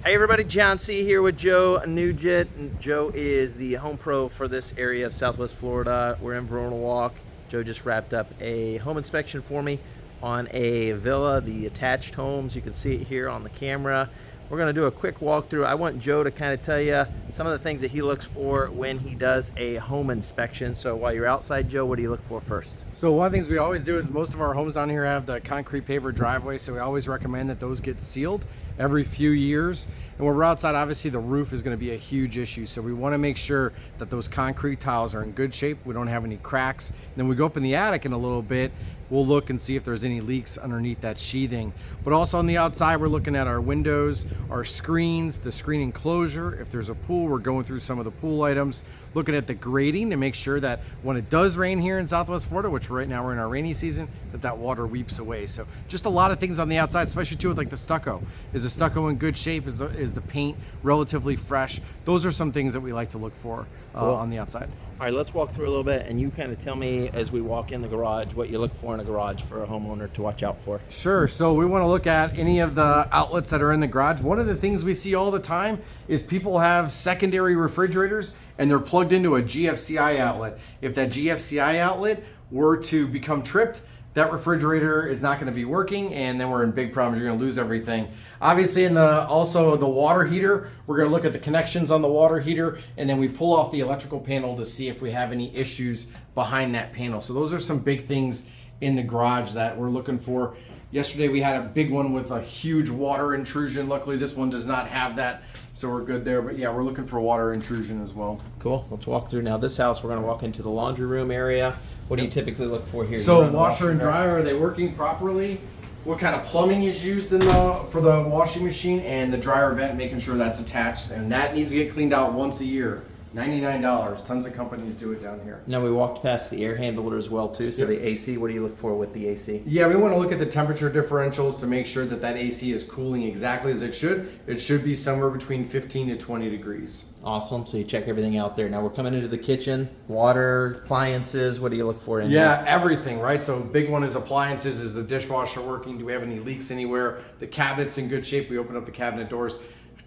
Hey everybody, John C. here with Joe Nugent. Joe is the home pro for this area of Southwest Florida. We're in Verona Walk. Joe just wrapped up a home inspection for me on a villa, the attached homes. You can see it here on the camera. We're gonna do a quick walkthrough. I want Joe to kind of tell you some of the things that he looks for when he does a home inspection. So while you're outside, Joe, what do you look for first? So one of the things we always do is most of our homes down here have the concrete paver driveway, so we always recommend that those get sealed every few years. And when we're outside, obviously the roof is going to be a huge issue, so we want to make sure that those concrete tiles are in good shape, we don't have any cracks. And then we go up in the attic in a little bit, we'll look and see if there's any leaks underneath that sheathing. But also on the outside, we're looking at our windows, our screens, the screen enclosure. If there's a pool, we're going through some of the pool items, looking at the grading to make sure that when it does rain here in Southwest Florida, which right now we're in our rainy season, that water weeps away. So just a lot of things on the outside, especially too with like the stucco. Is the stucco in good shape? Is the paint relatively fresh? Those are some things that we like to look for on the outside. All right, let's walk through a little bit, and you kind of tell me as we walk in the garage what you look for in a garage for a homeowner to watch out for. Sure. So we want to look at any of the outlets that are in the garage. One of the things we see all the time is people have secondary refrigerators and they're plugged into a GFCI outlet. If that GFCI outlet were to become tripped, that refrigerator is not going to be working, and then we're in big problems. You're going to lose everything. Obviously, also the water heater, we're going to look at the connections on the water heater, and then we pull off the electrical panel to see if we have any issues behind that panel. So those are some big things in the garage that we're looking for. Yesterday we had a big one with a huge water intrusion. Luckily this one does not have that, so we're good there. But yeah, we're looking for water intrusion as well. Cool. Let's walk through now. This house, we're going to walk into the laundry room area. What do you typically look for here? So washer and dryer, are they working properly? What kind of plumbing is used for the washing machine, and the dryer vent, making sure that's attached, and that needs to get cleaned out once a year. $99. Tons of companies do it down here. Now we walked past the air handler as well too. So the AC, what do you look for with the AC? Yeah, we want to look at the temperature differentials to make sure that AC is cooling exactly as it should. It should be somewhere between 15 to 20 degrees. Awesome. So you check everything out there. Now we're coming into the kitchen. Water, appliances, what do you look for in Yeah, everything, right? So big one is appliances. Is the dishwasher working? Do we have any leaks anywhere? The cabinet's in good shape. We open up the cabinet doors.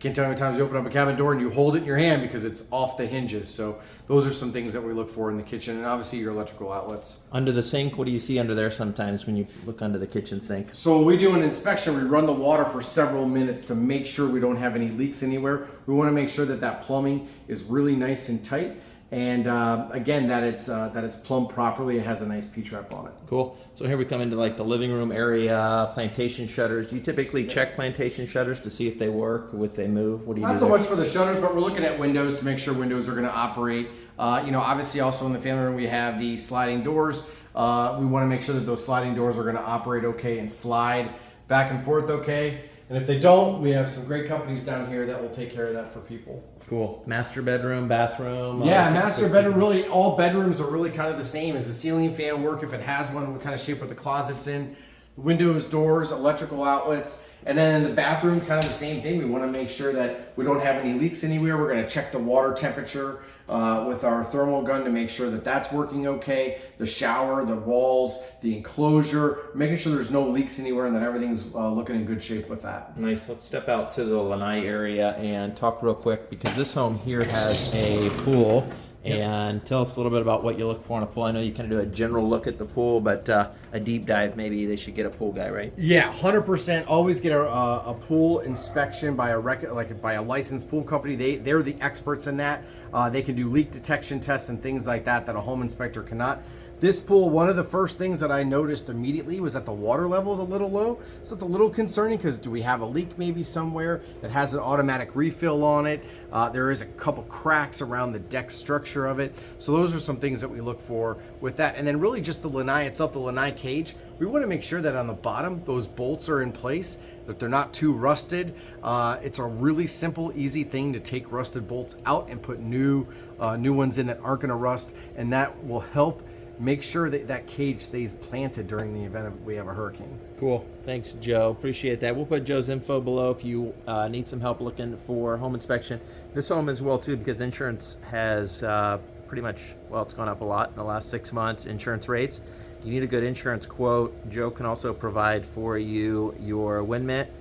Can't tell how many times you open up a cabinet door and you hold it in your hand because it's off the hinges. So those are some things that we look for in the kitchen, and obviously your electrical outlets. Under the sink, what do you see under there sometimes when you look under the kitchen sink? So when we do an inspection, we run the water for several minutes to make sure we don't have any leaks anywhere. We want to make sure that that plumbing is really nice and tight. And again, that it's plumbed properly. It has a nice P-trap on it. Cool. So here we come into like the living room area, plantation shutters. Do you typically check plantation shutters to see if they work or if they move? What do you do? Not so much for the shutters, but we're looking at windows to make sure windows are going to operate. Obviously also in the family room we have the sliding doors. We want to make sure that those sliding doors are going to operate okay and slide back and forth okay. And if they don't, we have some great companies down here that will take care of that for people. Cool. Master bedroom, bathroom. Yeah, master bedroom, really all bedrooms are really kind of the same. Does the ceiling fan work? If it has one, what kind of shape are the closets in? Windows, doors, electrical outlets. And then in the bathroom, kind of the same thing. We want to make sure that we don't have any leaks anywhere. We're going to check the water temperature with our thermal gun to make sure that that's working okay. The shower, the walls, the enclosure, making sure there's no leaks anywhere and that everything's looking in good shape with that. Nice. Let's step out to the lanai area and talk real quick because this home here has a pool. And tell us a little bit about what you look for in a pool. I know you kind of do a general look at the pool, but a deep dive, maybe they should get a pool guy, right? Yeah, 100%. Always get a pool inspection by a licensed pool company. They're the experts in that. They can do leak detection tests and things like that a home inspector cannot. This pool, one of the first things that I noticed immediately was that the water level is a little low. So it's a little concerning because do we have a leak maybe somewhere that has an automatic refill on it? There is a couple cracks around the deck structure of it. So those are some things that we look for with that. And then really just the lanai itself, the lanai cage, we want to make sure that on the bottom, those bolts are in place, that they're not too rusted. It's a really simple, easy thing to take rusted bolts out and put new ones in that aren't going to rust. And that will help make sure that that cage stays planted during the event of we have a hurricane. Cool. Thanks, Joe. Appreciate that. We'll put Joe's info below if you need some help looking for home inspection. This home as well, too, because insurance has pretty much, well, it's gone up a lot in the last 6 months, insurance rates. You need a good insurance quote. Joe can also provide for you your wind mitt,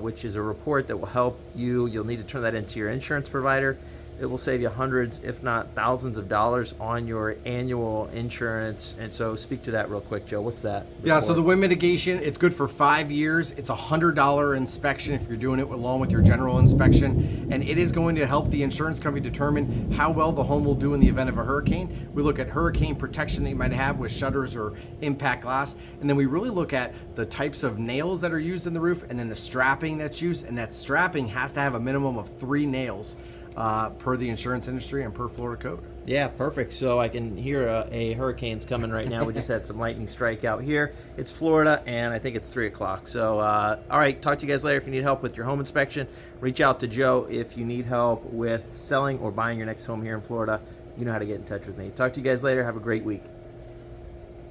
which is a report that will help you. You'll need to turn that into your insurance provider. It will save you hundreds, if not thousands of dollars on your annual insurance. And so speak to that real quick, Joe. What's that? Yeah, so the wind mitigation, it's good for 5 years. It's a $100 inspection if you're doing it along with your general inspection. And it is going to help the insurance company determine how well the home will do in the event of a hurricane. We look at hurricane protection that you might have with shutters or impact glass. And then we really look at the types of nails that are used in the roof and then the strapping that's used. And that strapping has to have a minimum of 3 nails. Per the insurance industry and per Florida code. Yeah, perfect. So I can hear a hurricane's coming right now. We just had some lightning strike out here. It's Florida, and I think it's 3 o'clock. So, all right, talk to you guys later. If you need help with your home inspection, reach out to Joe. If you need help with selling or buying your next home here in Florida, you know how to get in touch with me. Talk to you guys later. Have a great week.